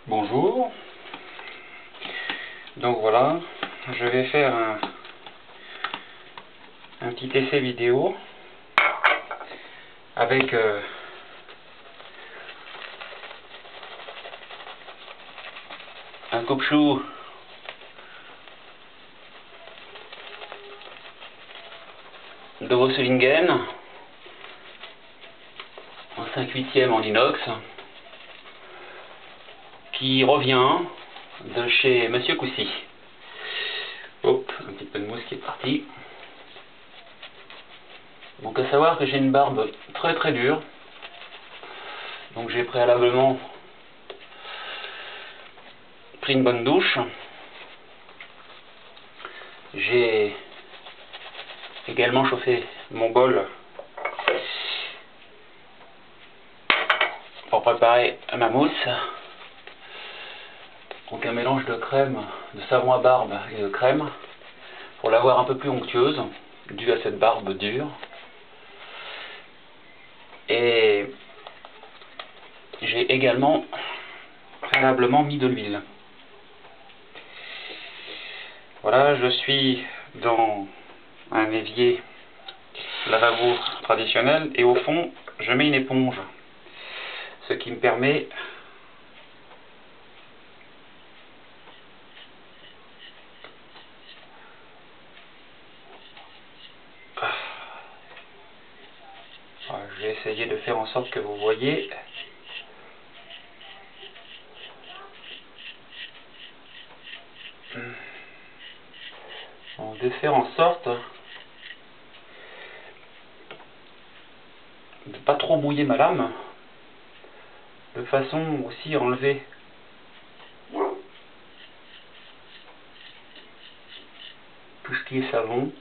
Bonjour. Donc voilà, je vais faire un petit essai vidéo avec un coupe-chou de Voslingen en 5/8 en inox qui revient de chez Monsieur Coucy. Hop, un petit peu de mousse qui est partie. Donc à savoir que j'ai une barbe très très dure. Donc j'ai préalablement pris une bonne douche. J'ai également chauffé mon bol pour préparer ma mousse. Donc un mélange de crème, de savon à barbe et de crème pour l'avoir un peu plus onctueuse, due à cette barbe dure. Et j'ai également préalablement mis de l'huile. Voilà, je suis dans un évier lavabo traditionnel et au fond je mets une éponge, ce qui me permet je vais essayer de faire en sorte que vous voyez. De faire en sorte de ne pas trop mouiller ma lame, de façon aussi à enlever tout ce qui est savon.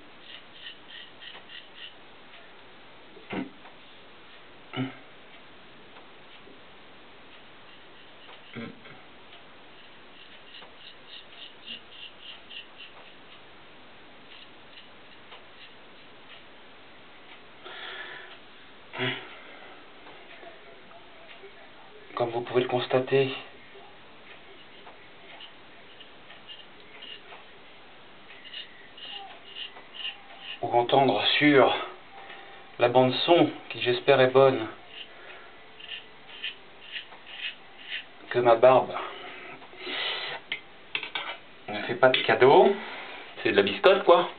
Comme vous pouvez le constater, ou entendre sur la bande son, qui j'espère est bonne, que ma barbe ne fait pas de cadeau, c'est de la biscotte quoi.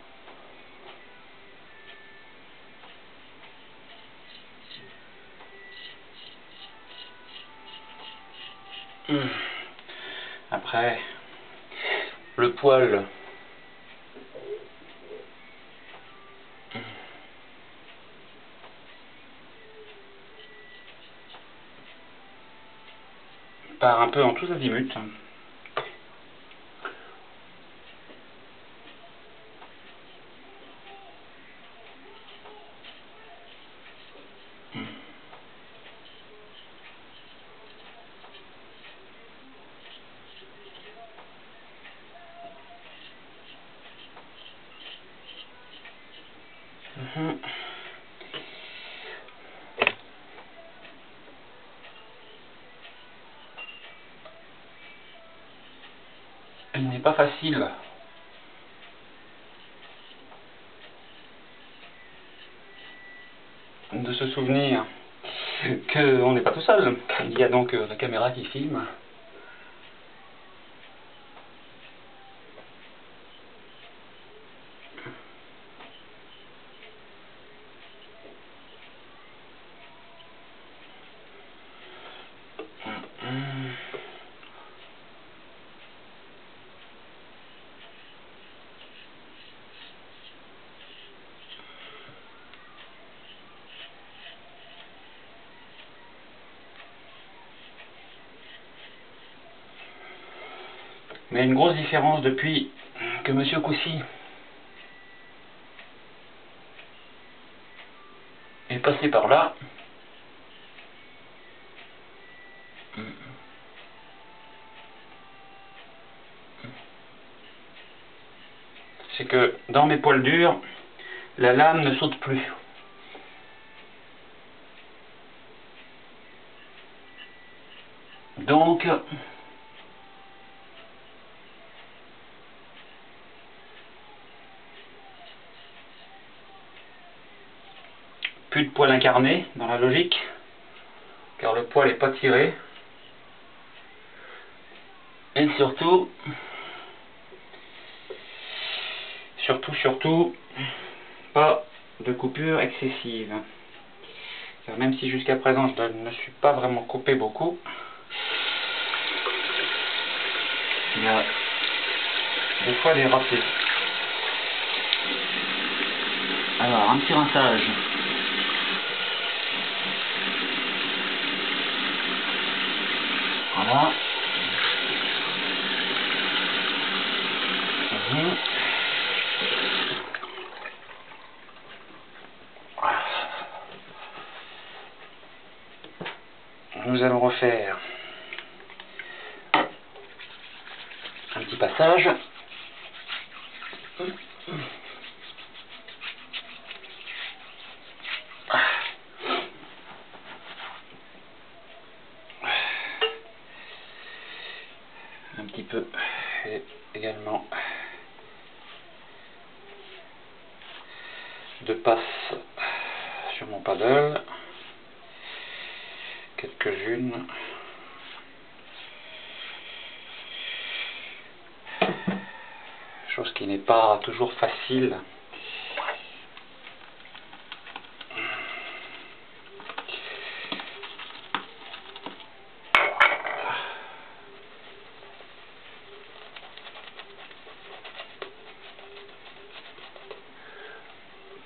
Après, le poil part un peu en tous azimuts. Il n'est pas facile de se souvenir qu'on n'est pas tout seul. Il y a donc la caméra qui filme. Mais une grosse différence depuis que Monsieur Coucy est passé par là, c'est que dans mes poils durs, la lame ne saute plus. Donc, plus de poil incarné dans la logique, car le poil n'est pas tiré. Et surtout, pas de coupure excessive. Car même si jusqu'à présent je ne suis pas vraiment coupé beaucoup, il y a des fois des ratés. Alors, un petit rinçage. Voilà. Nous allons refaire un petit passage. Un petit peu et également de passe sur mon paddle, quelques-unes. Chose qui n'est pas toujours facile.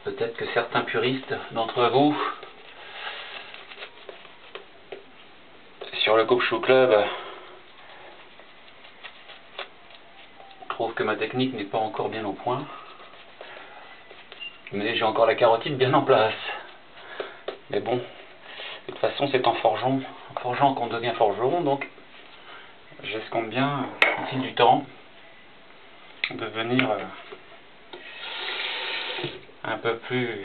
Peut-être que certains puristes d'entre vous sur le Coupe Chou Club trouvent que ma technique n'est pas encore bien au point, mais j'ai encore la carotide bien en place. Mais bon, de toute façon c'est en forgeant qu'on devient forgeron, donc j'escompte bien au fil du temps devenir un peu plus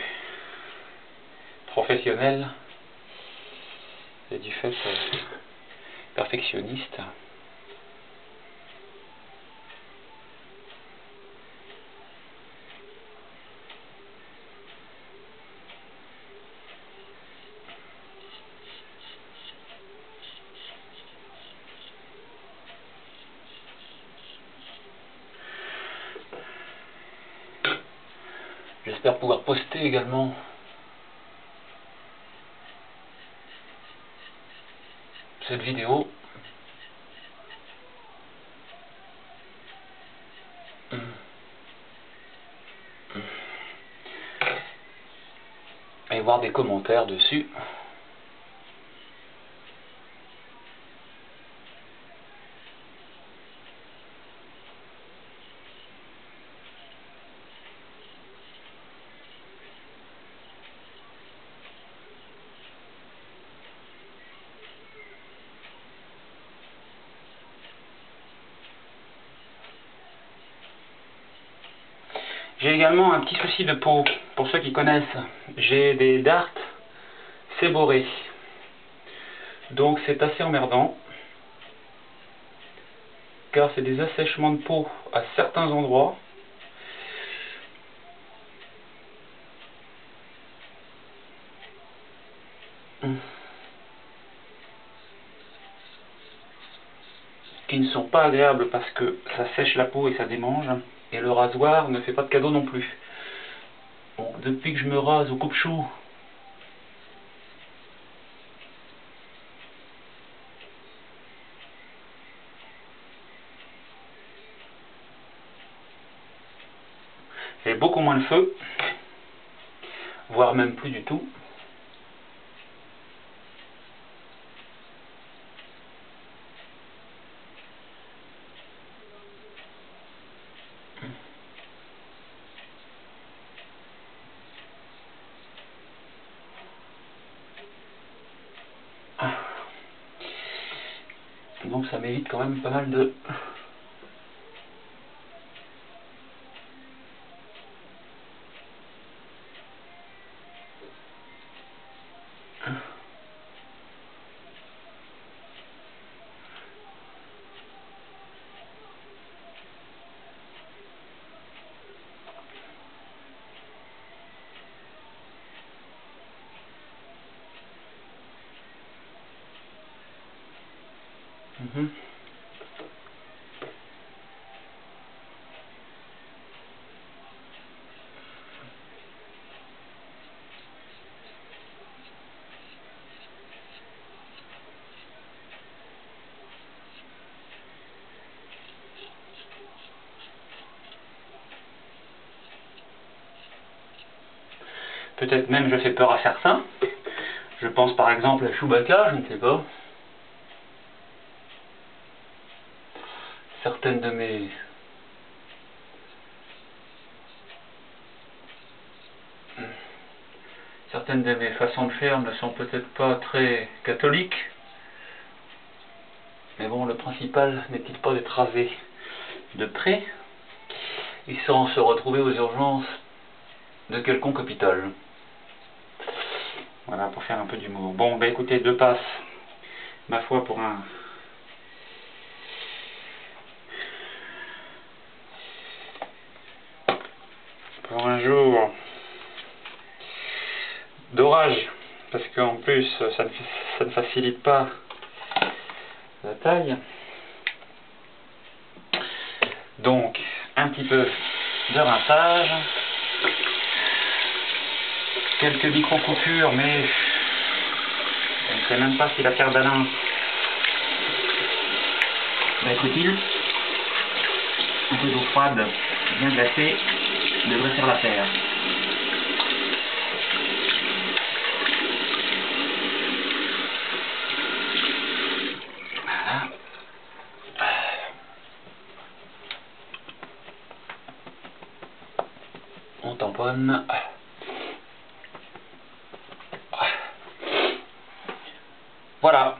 professionnel et du fait perfectionniste. J'espère pouvoir poster également cette vidéo. Et voir des commentaires dessus. J'ai également un petit souci de peau, pour ceux qui connaissent. J'ai des dards séborrhés. Donc c'est assez emmerdant, car c'est des assèchements de peau à certains endroits. Qui ne sont pas agréables parce que ça sèche la peau et ça démange. Et le rasoir ne fait pas de cadeau non plus. Bon, depuis que je me rase au coupe-chou, j'ai beaucoup moins le feu, voire même plus du tout. Donc ça m'évite quand même pas mal de... Mhm. Peut-être même je fais peur à certains. Je pense par exemple à Chewbacca, je ne sais pas. Certaines de mes façons de faire ne sont peut-être pas très catholiques. Mais bon, le principal n'est-il pas d'être rasé de près et sans se retrouver aux urgences de quelconque hôpital. Voilà, pour faire un peu d'humour. Bon, bah écoutez, 2 passes, ma foi, pour un jour d'orage, parce qu'en plus, ça ne facilite pas la taille. Donc, un petit peu de rinçage, quelques micro-coupures, mais je ne sais même pas si la terre d'Alain va être utile. Un peu d'eau froide, bien glacée, devrait faire l'affaire. Voilà. On tamponne. Voilà.